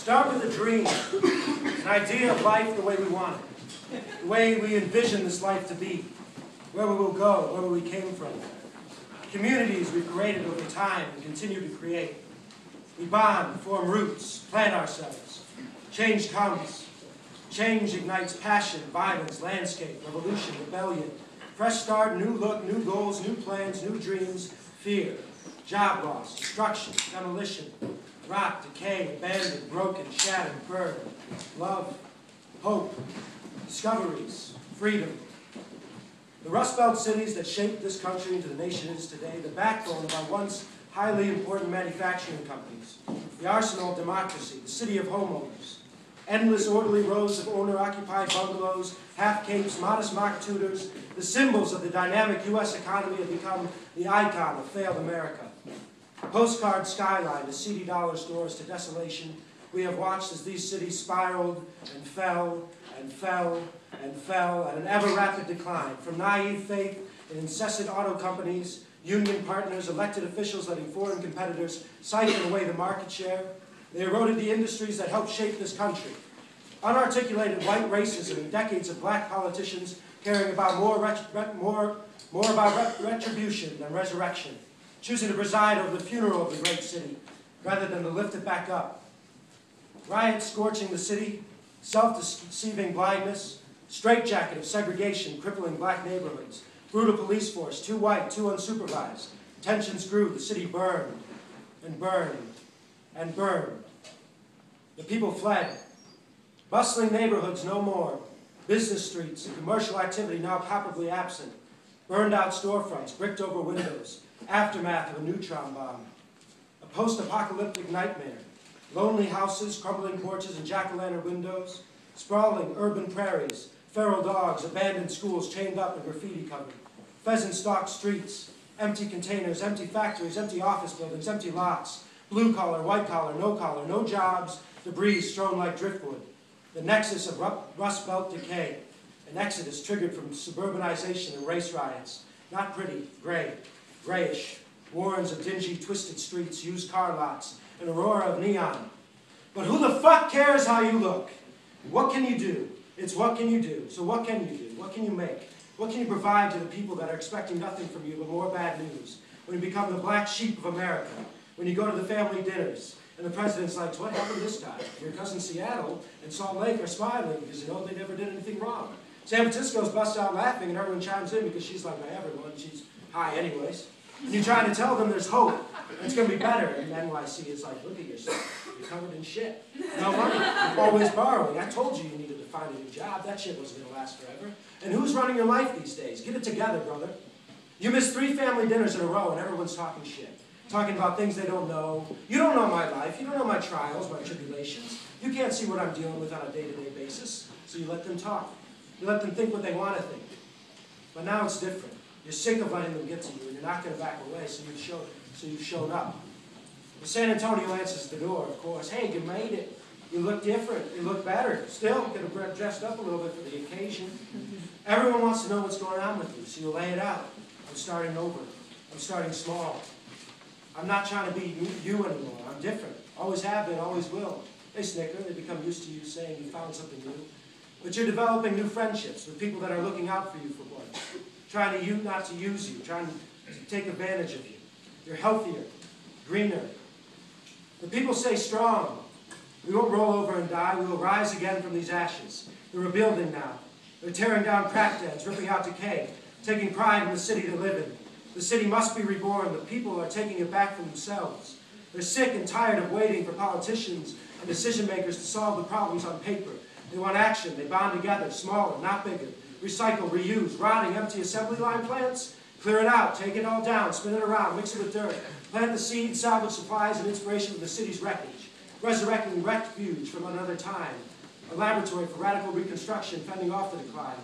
Start with a dream, an idea of life the way we want it, the way we envision this life to be, where we will go, where we came from, communities we've created over time and continue to create. We bond, form roots, plant ourselves. Change comes. Change ignites passion, violence, landscape, revolution, rebellion. Fresh start, new look, new goals, new plans, new dreams, fear, job loss, destruction, demolition, rot, decay, abandoned, broken, shattered, burned, love, hope, discoveries, freedom. The Rust Belt cities that shaped this country into the nation it is today, the backbone of our once highly important manufacturing companies, the arsenal of democracy, the city of homeowners, endless orderly rows of owner-occupied bungalows, half-capes, modest mock tutors, the symbols of the dynamic U.S. economy have become the icon of failed America. Postcard skyline to seedy dollar stores to desolation, we have watched as these cities spiraled and fell and fell and fell at an ever-rapid decline, from naive faith in incessant auto companies, union partners, elected officials letting foreign competitors siphon away the market share. They eroded the industries that helped shape this country. Unarticulated white racism and decades of black politicians caring about more about retribution than resurrection, choosing to preside over the funeral of the great city rather than to lift it back up. Riots scorching the city, self-deceiving blindness, straitjacket of segregation crippling black neighborhoods, brutal police force, too white, too unsupervised. Tensions grew, the city burned and burned and burned. The people fled. Bustling neighborhoods no more. Business streets and commercial activity now palpably absent. Burned out storefronts, bricked over windows. Aftermath of a neutron bomb. A post-apocalyptic nightmare. Lonely houses, crumbling porches, and jack-o'-lantern windows. Sprawling urban prairies. Feral dogs, abandoned schools chained up and graffiti covered. Pheasant-stalked streets. Empty containers, empty factories, empty office buildings, empty lots. Blue collar, white collar, no jobs, debris strewn like driftwood. The nexus of Rust Belt decay, an exodus triggered from suburbanization and race riots. Not pretty, gray, grayish, warrens of dingy, twisted streets, used car lots, an aurora of neon. But who the fuck cares how you look? What can you do? It's what can you do. So what can you do? What can you make? What can you provide to the people that are expecting nothing from you but more bad news? When you become the black sheep of America, when you go to the family dinners, and the president's like, what happened this time? Your cousin Seattle and Salt Lake are smiling because they know they never did anything wrong. San Francisco's bust out laughing and everyone chimes in because she's like my everyone. She's high anyways. And you're trying to tell them there's hope. And it's going to be better. And NYC is like, look at yourself. You're covered in shit. No money. You're always borrowing. I told you you needed to find a new job. That shit wasn't going to last forever. And who's running your life these days? Get it together, brother. You missed 3 family dinners in a row and everyone's talking shit. Talking about things they don't know. You don't know my life. You don't know my trials, my tribulations. You can't see what I'm dealing with on a day-to-day basis. So you let them talk. You let them think what they want to think. But now it's different. You're sick of letting them get to you, and you're not going to back away, so you've shown up. The San Antonio answers the door, of course. Hey, you made it. You look different. You look better. Still, could have dressed up a little bit for the occasion. Everyone wants to know what's going on with you, so you lay it out. I'm starting over. I'm starting small. I'm not trying to be you anymore. I'm different. Always have been, always will. They snicker. They become used to you saying you found something new. But you're developing new friendships with people that are looking out for you for once. Trying to not to use you. Trying to take advantage of you. You're healthier. Greener. The people stay strong. We won't roll over and die. We will rise again from these ashes. They're rebuilding now. They're tearing down crack dens, ripping out decay, taking pride in the city they live in. The city must be reborn. The people are taking it back for themselves. They're sick and tired of waiting for politicians and decision makers to solve the problems on paper. They want action. They bond together, smaller, not bigger. Recycle, reuse, rotting, empty assembly line plants. Clear it out, take it all down, spin it around, mix it with dirt. Plant the seed, salvage supplies, and inspiration from the city's wreckage. Resurrecting refuge from another time. A laboratory for radical reconstruction, fending off the decline.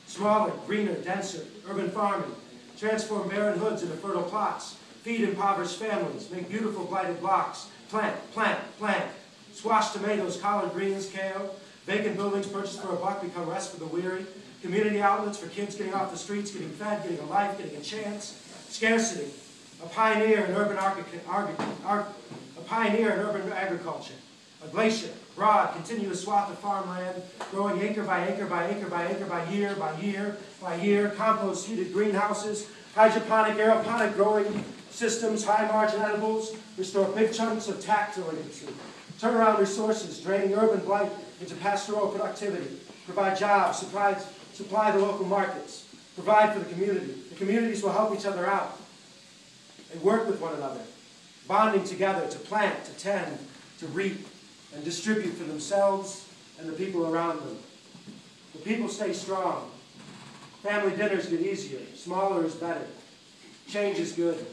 Smaller, greener, denser, urban farming. Transform barren hoods into fertile plots. Feed impoverished families. Make beautiful blighted blocks. Plant, plant, plant. Squash tomatoes, collard greens, kale. Vacant buildings purchased for $1 become rest for the weary. Community outlets for kids getting off the streets, getting fed, getting a life, getting a chance. Scarcity. A pioneer in urban agriculture. A glacier, broad, continuous swath of farmland, growing acre by acre by acre by acre by year by year by year, compost-heated greenhouses, hydroponic, aeroponic growing systems, high-margin edibles, restore big chunks of tactile industry, turnaround resources, draining urban blight into pastoral productivity, provide jobs, supply the local markets, provide for the community. The communities will help each other out. They work with one another, bonding together to plant, to tend, to reap, and distribute for themselves and the people around them. The people stay strong. Family dinners get easier. Smaller is better. Change is good.